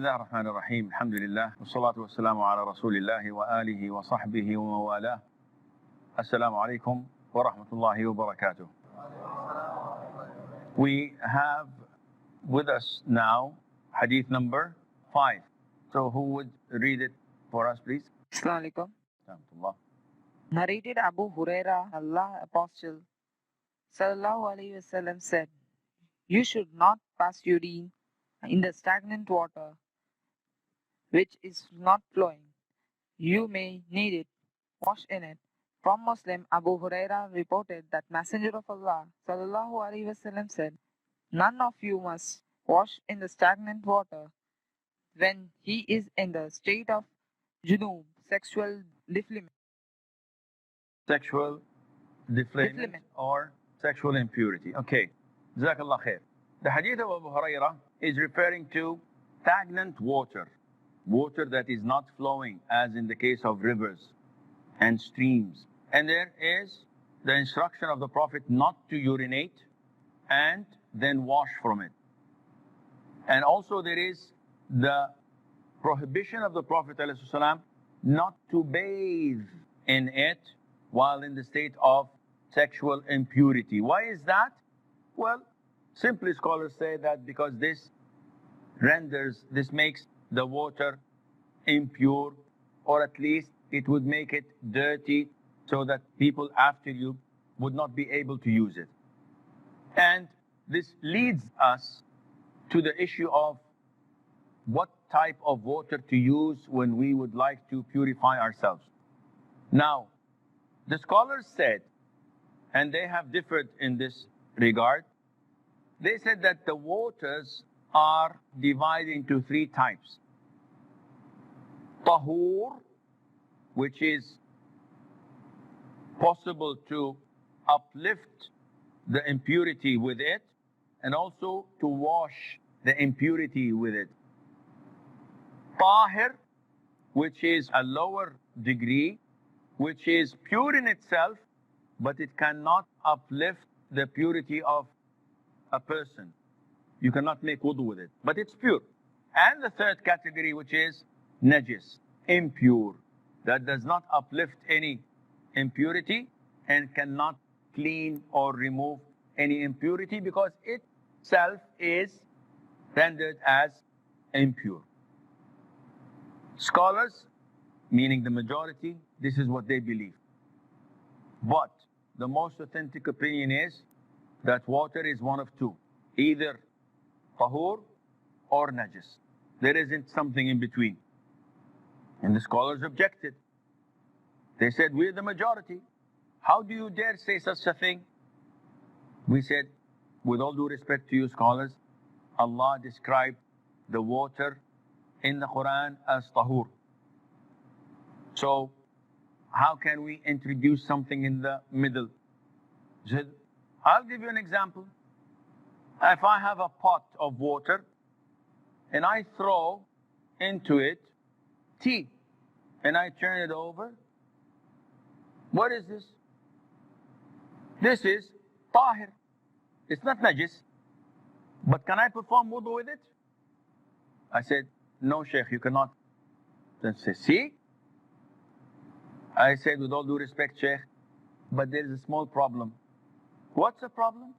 الله الرحمن الرحيم الحمد لله والصلاة والسلام على رسول الله وآله وصحبه وموالاه. Assalamu alaikum wa rahmatullahi wa barakatuh. We have with us now Hadith number 5. So who would read it for us, please? Assalamu alaikum. Alhamdulillah. Narrated Abu Huraira, Allah Apostle Sallallahu Alaihi Wasallam said, "You should not pass urine in the stagnant water which is not flowing. You may need it, wash in it." From Muslim, Abu Huraira reported that Messenger of Allah Sallallahu Alaihi Wasallam said, "None of you must wash in the stagnant water when he is in the state of junub, sexual defilement. Sexual defilement or sexual impurity. Okay. Jazakallah khair. The hadith of Abu Hurairah is referring to stagnant water. Water that is not flowing, as in the case of rivers and streams. And there is the instruction of the Prophet not to urinate and then wash from it. And also there is the prohibition of the Prophet ﷺ not to bathe in it while in the state of sexual impurity. Why is that? Well, simply scholars say that because this makes the water impure, or at least it would make it dirty so that people after you would not be able to use it. And this leads us to the issue of what type of water to use when we would like to purify ourselves. Now, the scholars said, and they have differed in this regard, they said that the waters are divided into 3 types. Tahur, which is possible to uplift the impurity with it, and also to wash the impurity with it. Tahir, which is a lower degree, which is pure in itself, but it cannot uplift the purity of a person. You cannot make wudu with it, but it's pure. And the third category, which is najis, impure, that does not uplift any impurity and cannot clean or remove any impurity because itself is rendered as impure. Scholars, meaning the majority, this is what they believe. But the most authentic opinion is that water is one of 2, either tahur or najis. There isn't something in between. And the scholars objected. They said, we're the majority. How do you dare say such a thing? We said, with all due respect to you scholars, Allah described the water in the Quran as tahur. So, how can we introduce something in the middle? I'll give you an example. If I have a pot of water and I throw into it tea and I turn it over, what is this? This is tahir. It's not najis. But can I perform wudu with it? I said, no, Shaykh, you cannot. Then say, see? I said, with all due respect, Shaykh, but there is a small problem. What's the problem?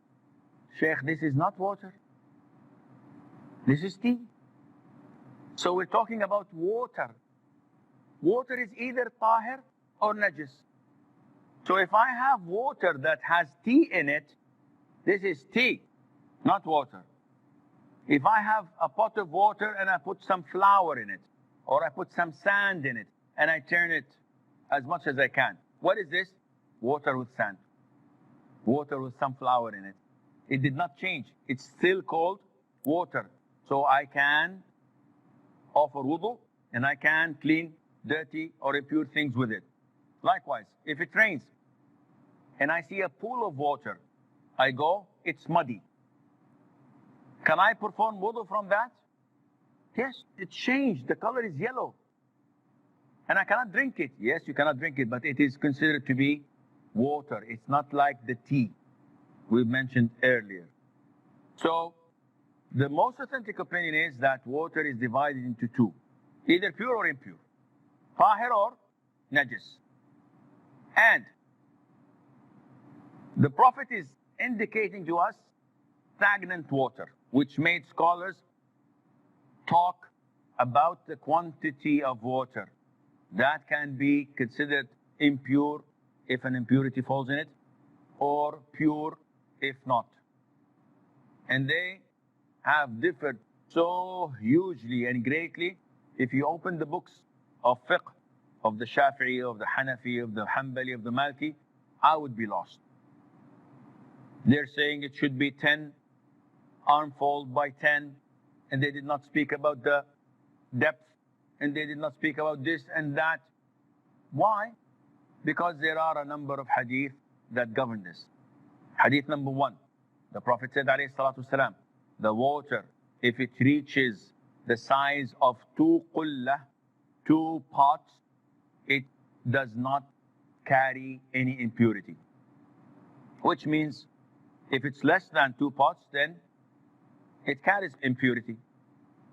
Shaykh, this is not water. This is tea. So we're talking about water. Water is either tahir or najis. So if I have water that has tea in it, this is tea, not water. If I have a pot of water and I put some flour in it, or I put some sand in it, and I turn it as much as I can, what is this? Water with sand. Water with some flour in it. It did not change. It's still called water. So I can offer wudu and I can clean dirty or impure things with it. Likewise, if it rains and I see a pool of water, I go, it's muddy. Can I perform wudu from that? Yes, it changed. The color is yellow. And I cannot drink it. Yes, you cannot drink it, but it is considered to be water. It's not like the tea we mentioned earlier. So The most authentic opinion is that water is divided into two, either pure or impure, tahir or najis. And the Prophet is indicating to us stagnant water, which made scholars talk about the quantity of water that can be considered impure if an impurity falls in it, or pure if not. And they have differed so hugely and greatly. If you open the books of fiqh, of the Shafi'i, of the Hanafi, of the Hanbali, of the Maliki, I would be lost. They're saying it should be 10 armful by 10, and they did not speak about the depth, and they did not speak about this and that. Why? Because there are a number of hadith that govern this. Hadith number 1, the Prophet said, alayhi salatu wasalam, the water, if it reaches the size of 2 qullah, 2 pots, it does not carry any impurity. Which means, if it's less than 2 pots, then it carries impurity.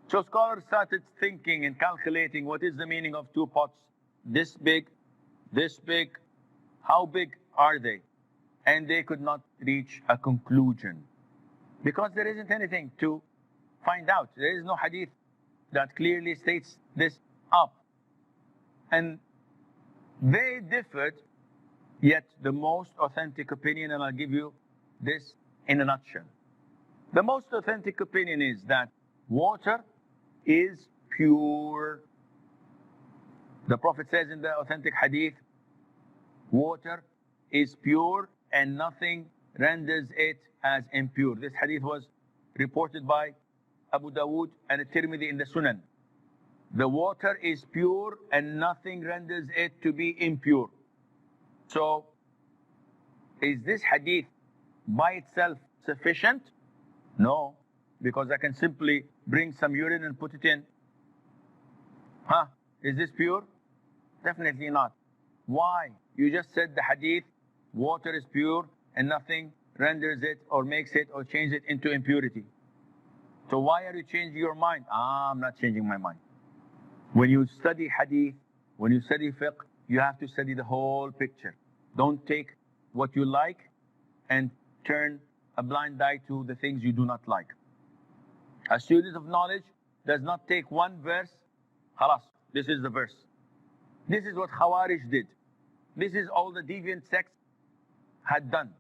So scholars started thinking and calculating what is the meaning of 2 pots, this big, how big are they? And they could not reach a conclusion, because there isn't anything to find out. There is no hadith that clearly states this up. And they differed, yet the most authentic opinion, and I'll give you this in a nutshell. The most authentic opinion is that water is pure. The Prophet says in the authentic hadith, water is pure and nothing renders it as impure. This hadith was reported by Abu Dawood and Tirmidhi in the Sunan. The water is pure and nothing renders it to be impure. So, is this hadith by itself sufficient? No, because I can simply bring some urine and put it in. Is this pure? Definitely not. Why? You just said the hadith, water is pure and nothing renders it or makes it or changes it into impurity. So why are you changing your mind? I'm not changing my mind. When you study hadith, when you study fiqh, you have to study the whole picture. Don't take what you like and turn a blind eye to the things you do not like. A student of knowledge does not take one verse, khalas, this is the verse. This is what Khawarij did. This is all the deviant sects had done.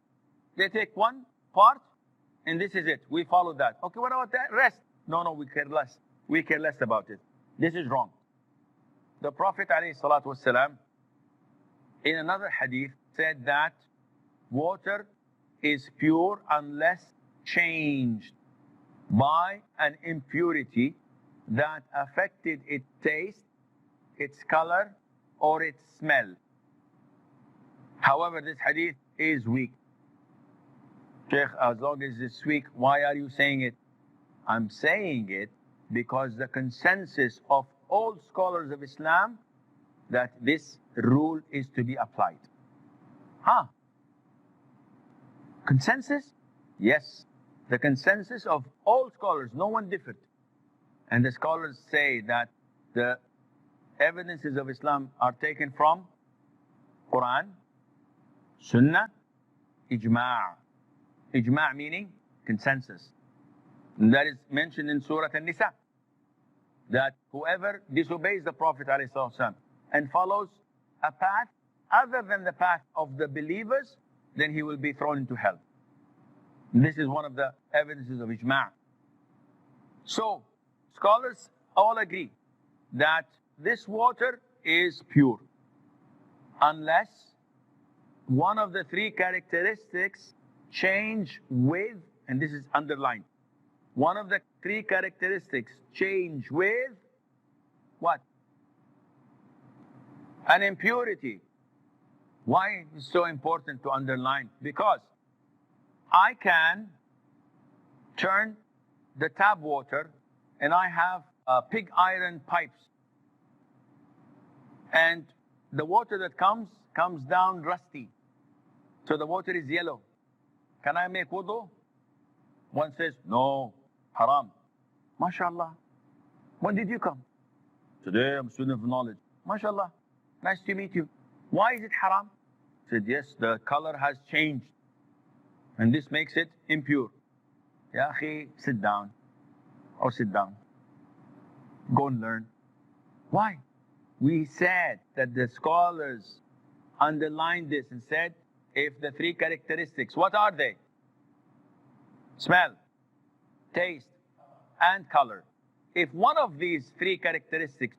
They take one part and this is it. We follow that. Okay, what about that rest? No, we care less. We care less about it. This is wrong. The Prophet ﷺ, in another hadith, said that water is pure unless changed by an impurity that affected its taste, its color, or its smell. However, this hadith is weak. Sheikh, as long as it's weak, why are you saying it? I'm saying it because the consensus of all scholars of Islam that this rule is to be applied. Consensus? Yes. The consensus of all scholars, no one differed. And the scholars say that the evidences of Islam are taken from Quran, Sunnah, Ijma'. Ijma' meaning consensus. And that is mentioned in Surah An-Nisa. That whoever disobeys the Prophet ﷺ and follows a path other than the path of the believers, then he will be thrown into hell. This is one of the evidences of Ijma'. So, scholars all agree that this water is pure unless one of the 3 characteristics change with, and this is underlined, one of the 3 characteristics change with what? An impurity. Why is it so important to underline? Because I can turn the tap water and I have pig iron pipes, and the water that comes down rusty, so the water is yellow. Can I make wudu? One says, no, haram. MashaAllah. When did you come? Today I'm a student of knowledge. MashaAllah. Nice to meet you. Why is it haram? I said, yes, the color has changed. And this makes it impure. Ya akhi, sit down. Or sit down. Go and learn. Why? We said that the scholars underlined this and said, if the three characteristics, what are they? Smell, taste, and color. If one of these three characteristics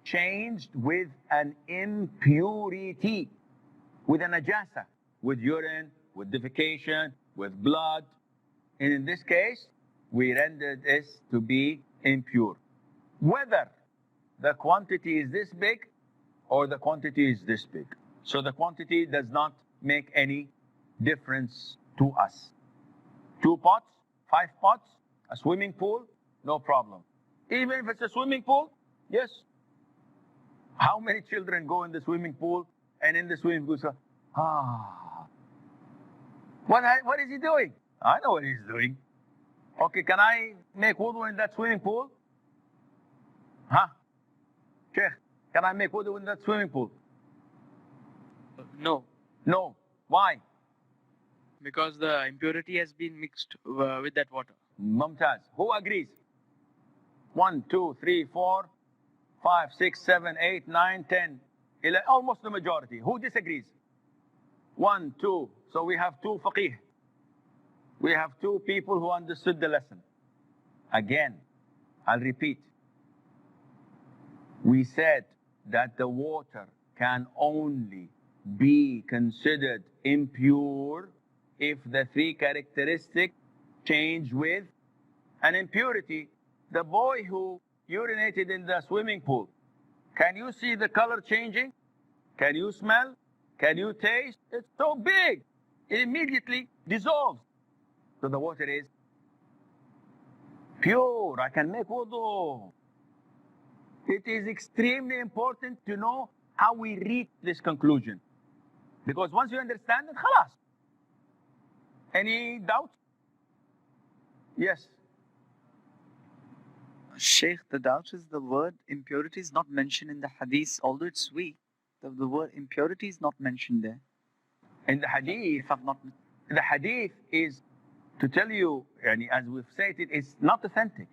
changed with an impurity, with a najasa, with urine, with defecation, with blood, and in this case, we rendered this to be impure. Whether the quantity is this big or the quantity is this big. So the quantity does not make any difference to us. 2 pots, 5 pots, a swimming pool, no problem. Even if it's a swimming pool, yes. How many children go in the swimming pool and in the swimming pool say, what is he doing? I know what he's doing. Okay, can I make wudu in that swimming pool? Huh? Sheikh, can I make wudu in that swimming pool? No, No. Why? because the impurity has been mixed with that water. Mumtaz. Who agrees? 1, 2, 3, 4, 5, 6, 7, 8, 9, 10, 11, almost the majority. Who disagrees? 1, 2. So we have 2 faqih. We have 2 people who understood the lesson. Again, I'll repeat. We said that the water can only be considered impure if the 3 characteristics change with an impurity. The boy who urinated in the swimming pool, can you see the color changing? Can you smell? Can you taste? It's so big. It immediately dissolves. So the water is pure. I can make wudu. It is extremely important to know how we reach this conclusion. Because once you understand it, khalas. Any doubts? Yes. Sheikh, the doubt is the word impurity is not mentioned in the hadith, although it's weak. The word impurity is not mentioned there. In the hadith, If I'm not the hadith is to tell you, as we've said, it's not authentic.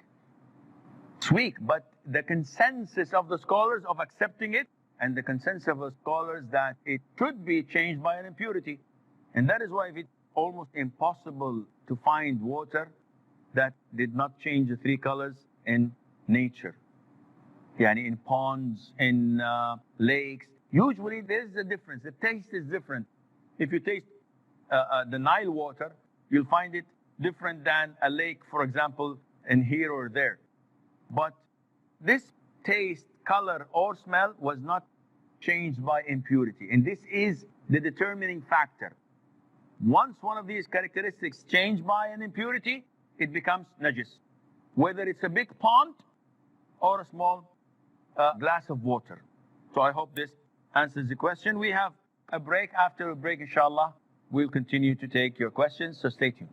It's weak, but the consensus of the scholars of accepting it and the consensus of the scholars that it could be changed by an impurity. And that is why it's almost impossible to find water that did not change the 3 colors in nature. In ponds, in lakes. Usually there's a difference. The taste is different. If you taste the Nile water, you'll find it different than a lake, for example, in here or there. But this taste, color, or smell was not changed by impurity. And this is the determining factor. Once one of these characteristics changed by an impurity, it becomes najis. Whether it's a big pond or a small glass of water. So I hope this answers the question. We have a break. After a break, inshallah, we'll continue to take your questions. So stay tuned.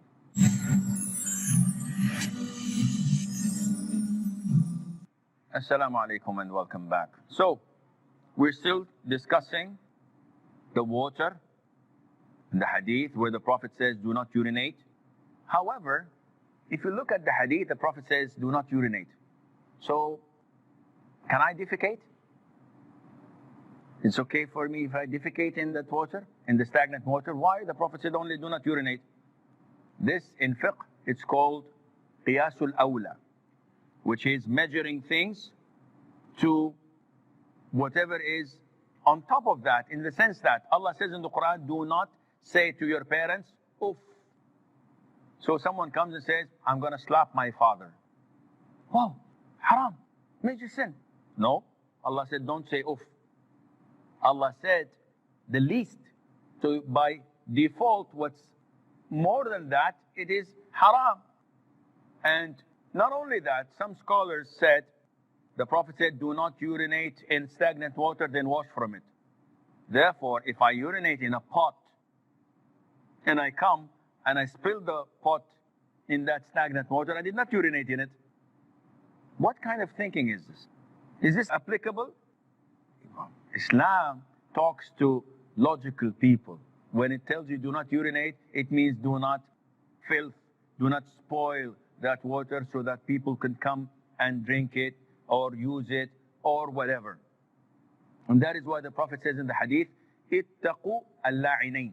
Assalamu alaikum and welcome back. So, we're still discussing the water in the hadith where the Prophet says, do not urinate. However, if you look at the hadith, the Prophet says, do not urinate. So, can I defecate? It's okay for me if I defecate in that water, in the stagnant water. Why? The Prophet said only do not urinate. This in fiqh, it's called qiyasul awla, which is measuring things to whatever is on top of that, in the sense that Allah says in the Quran, do not say to your parents, oof. So someone comes and says, I'm going to slap my father. Wow, haram, major sin. No, Allah said, don't say oof. Allah said the least. So by default, what's more than that, it is haram. And not only that, some scholars said, the Prophet said, do not urinate in stagnant water, then wash from it. Therefore, if I urinate in a pot and I come and I spill the pot in that stagnant water, I did not urinate in it. What kind of thinking is this? Is this applicable? Islam talks to logical people. When it tells you do not urinate, it means do not filth, do not spoil that water so that people can come and drink it or use it or whatever. And that is why the Prophet says in the Hadith, ittaqu al-la'inayn.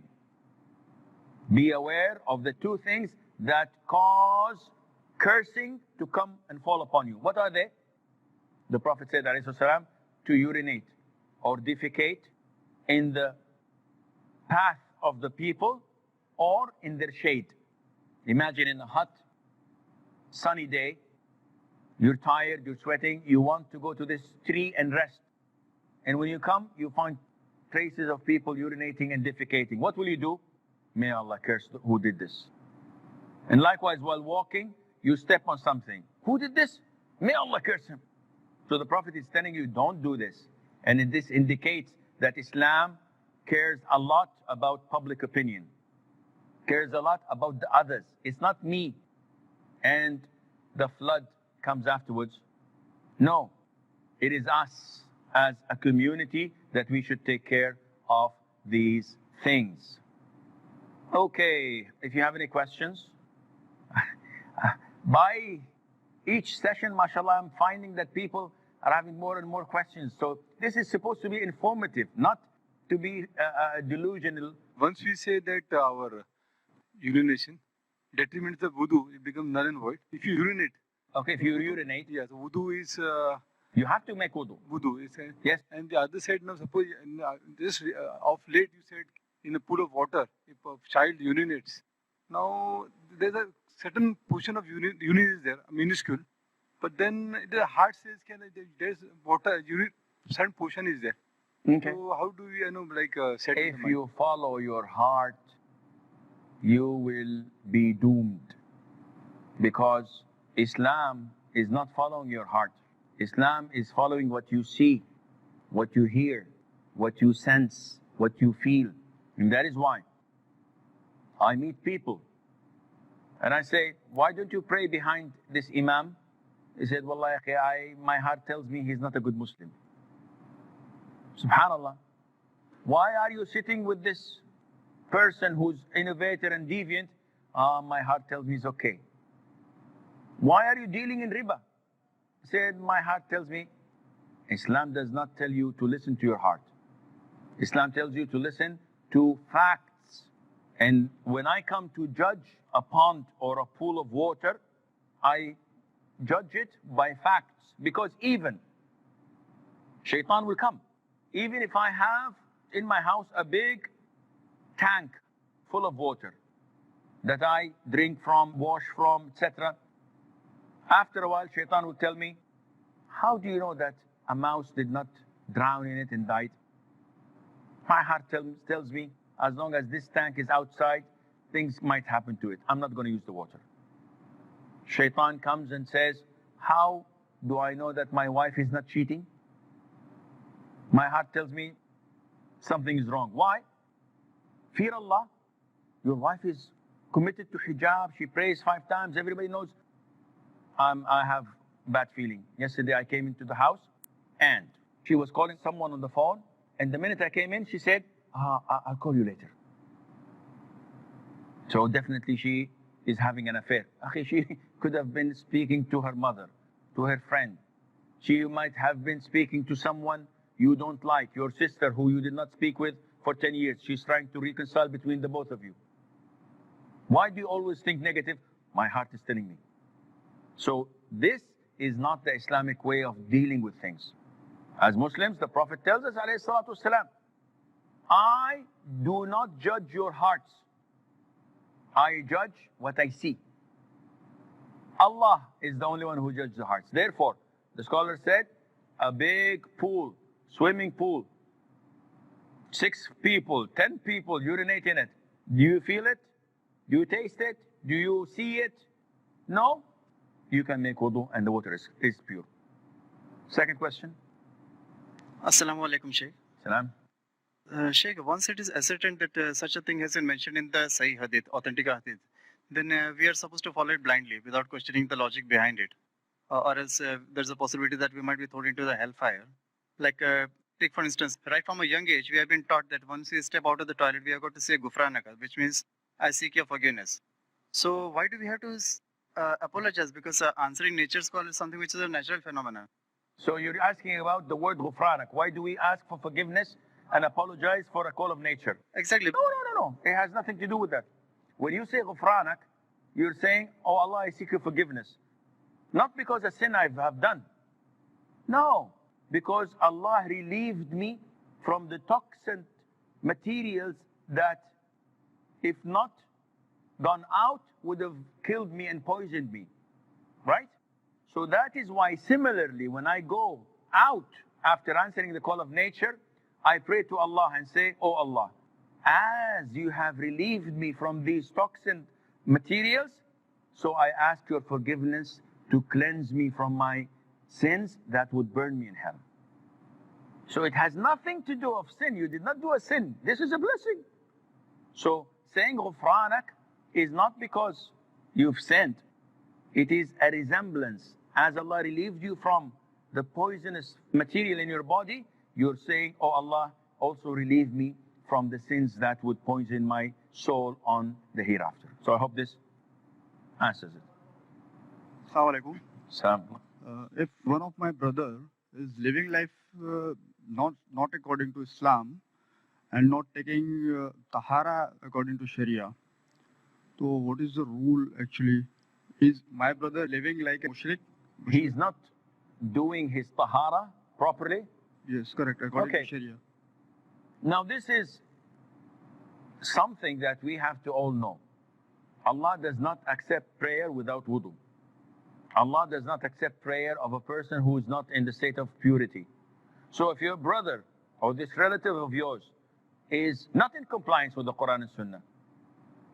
Be aware of the two things that cause cursing to come and fall upon you. What are they? The Prophet said, alayhi salam, to urinate or defecate in the path of the people or in their shade. Imagine in a hot, sunny day, you're tired, you're sweating, you want to go to this tree and rest. And when you come, you find traces of people urinating and defecating. What will you do? May Allah curse who did this. And likewise, while walking, you step on something. Who did this? May Allah curse him. So the Prophet is telling you, don't do this. And this indicates that Islam cares a lot about public opinion, cares a lot about the others. It's not me and the flood comes afterwards. No, it is us as a community that we should take care of these things. Okay, if you have any questions. By each session, mashallah, I'm finding that people are having more and more questions. So this is supposed to be informative, not to be delusional. Once we say that our urination detriments the wudu, it becomes null and void. If you urinate. Okay, if you urinate. Yes, wudu is... you have to make wudu. Wudu is... Yes. And the other side, now suppose, just of late you said, in a pool of water, if a child urinates. Now, there's a certain portion of urine is there, minuscule. But then the heart says, there's water, urine, certain portion is there. Okay. So how do we, set If you follow your heart, you will be doomed. Because Islam is not following your heart. Islam is following what you see, what you hear, what you sense, what you feel. And that is why I meet people and I say, why don't you pray behind this imam? He said, Wallahi, my heart tells me he's not a good Muslim. Subhanallah. Why are you sitting with this person who's innovator and deviant? My heart tells me he's okay. Why are you dealing in riba? He said, my heart tells me. Islam does not tell you to listen to your heart. Islam tells you to listen to facts. And when I come to judge a pond or a pool of water, I judge it by facts. Because even shaitan will come. Even if I have in my house a big tank full of water that I drink from, wash from, etc. After a while, shaitan will tell me, how do you know that a mouse did not drown in it and died? My heart tells me, as long as this tank is outside, things might happen to it. I'm not going to use the water. Shaitan comes and says, how do I know that my wife is not cheating? My heart tells me something is wrong. Why? Fear Allah. Your wife is committed to hijab. She prays 5 times. Everybody knows. I have bad feeling. Yesterday I came into the house and she was calling someone on the phone. And the minute I came in, she said, I'll call you later. So definitely she is having an affair. She could have been speaking to her mother, to her friend. She might have been speaking to someone you don't like, your sister who you did not speak with for 10 years. She's trying to reconcile between the both of you. Why do you always think negative? My heart is telling me. So this is not the Islamic way of dealing with things. As Muslims, the Prophet tells us, alayhi salatu wasalam, I do not judge your hearts. I judge what I see. Allah is the only one who judges the hearts. Therefore, the scholar said, a big pool, swimming pool, 6 people, 10 people urinate in it. Do you feel it? Do you taste it? Do you see it? No? You can make wudu and the water is pure. Second question. Assalamu alaikum, Shaykh. Salam. Shaykh, once it is ascertained that such a thing has been mentioned in the Sahih Hadith, authentic Hadith, then we are supposed to follow it blindly without questioning the logic behind it. or else there's a possibility that we might be thrown into the hellfire. Like, take for instance, right from a young age, we have been taught that once we step out of the toilet, we have got to say Gufranaka, which means I seek your forgiveness. So why do we have to apologize? Because answering nature's call is something which is a natural phenomenon. So you're asking about the word ghufranak. Why do we ask for forgiveness and apologize for a call of nature? Exactly. No. It has nothing to do with that. When you say ghufranak, you're saying, oh Allah, I seek your forgiveness. Not because a sin I have done. No, because Allah relieved me from the toxic materials that, if not gone out, would have killed me and poisoned me. Right? So that is why similarly, when I go out after answering the call of nature, I pray to Allah and say, oh Allah, as you have relieved me from these toxic materials, so I ask your forgiveness to cleanse me from my sins that would burn me in hell. So it has nothing to do of sin. You did not do a sin. This is a blessing. So saying ghufranak is not because you've sinned. It is a resemblance. As Allah relieved you from the poisonous material in your body, you're saying, oh Allah, also relieve me from the sins that would poison my soul on the hereafter. So I hope this answers it. Assalamu alaikum. Salam. If one of my brother is living life not according to Islam and not taking tahara according to Sharia, so what is the rule actually? Is my brother living like a mushrik? He is not doing his tahara properly. Yes, correct, according Okay. to Sharia. Now this is something that we have to all know. Allah does not accept prayer without wudu. Allah does not accept prayer of a person who is not in the state of purity. So if your brother or this relative of yours is not in compliance with the Quran and Sunnah,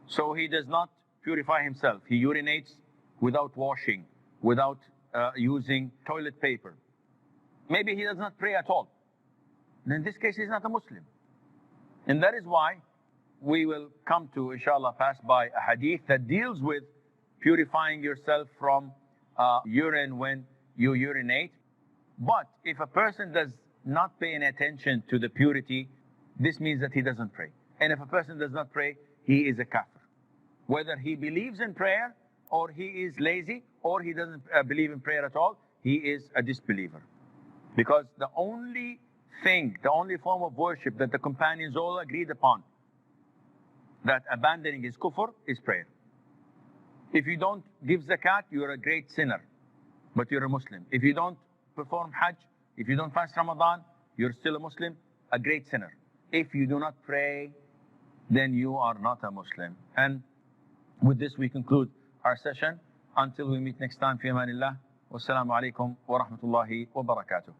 so he does not purify himself, he urinates without washing, without using toilet paper, maybe he does not pray at all, then in this case he's not a Muslim. And that is why we will come to, inshallah, pass by a hadith that deals with purifying yourself from urine when you urinate. But if a person does not pay any attention to the purity, this means that he doesn't pray. And if a person does not pray, he is a kafir. Whether he believes in prayer, or he is lazy, or he doesn't believe in prayer at all, he is a disbeliever. Because the only thing, the only form of worship that the companions all agreed upon, that abandoning is kufr, is prayer. If you don't give zakat, you're a great sinner, but you're a Muslim. If you don't perform hajj, if you don't fast Ramadan, you're still a Muslim, a great sinner. If you do not pray, then you are not a Muslim. And with this we conclude our session. Until we meet next time, fi amanillah. Wassalamu alaikum wa rahmatullahi wa barakatuh.